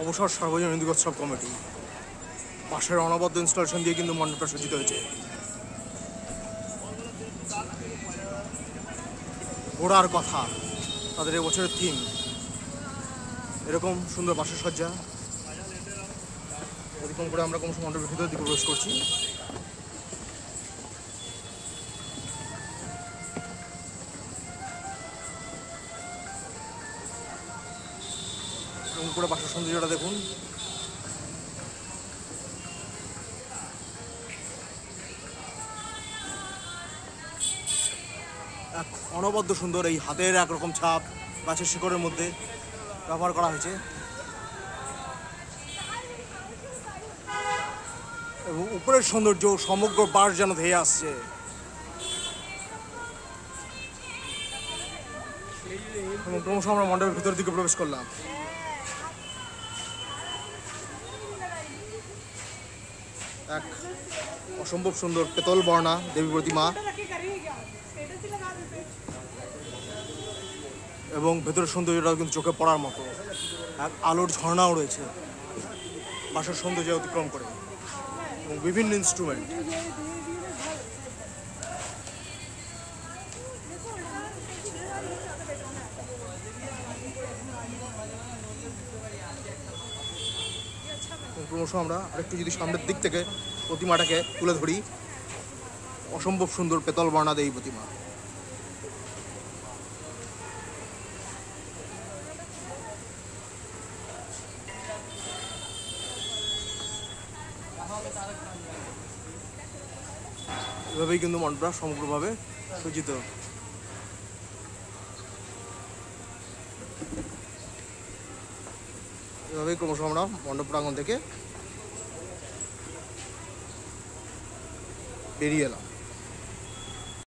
অবসর সার্বজনীন দিবোৎসব কমিটি পাশের অনবদ্য ইনস্টলেশন দিয়ে কিন্তু মণ্ডপটা সজ্জিত হয়েছে। ঘোড়ার কথা তাদের এবছরের থিম। এরকম সুন্দর বাসের সজ্জা এরকম করে আমরা ক্রমশ মণ্ডপের ভিতর দিকে প্রবেশ করছি। এরকম করে বাসের সৌন্দর্যটা দেখুন। এক অনবদ্য সুন্দর এই হাতের একরকম ছাপ গাছের শিকড়ের মধ্যে ব্যবহার করা হয়েছে এবং উপরের সৌন্দর্য সমগ্র বাস যেন ধেয়ে আসছে। এবং ক্রমশ আমরা মণ্ডপের ভিতর দিকে প্রবেশ করলাম। এক অসম্ভব সুন্দর পেতল বর্ণা দেবী প্রতিমা এবং ভেতরের সৌন্দর্যটাও কিন্তু চোখে পড়ার মতো। এক আলোর ঝর্ণাও রয়েছে বাসের সৌন্দর্য অতিক্রম করে এবং বিভিন্ন ইনস্ট্রুমেন্ট। ক্রমশ আমরা আরেকটু যদি সামনের দিক থেকে প্রতিমাটাকে তুলে ধরি, অসম্ভব সুন্দর পেতল বর্ণা দেবী প্রতিমা। এভাবেই কিন্তু মণ্ডপটা সমগ্রভাবে সজ্জিত। এভাবেই ক্রমশ আমরা মণ্ডপ প্রাঙ্গণ থেকে বেরিয়ে এলাম।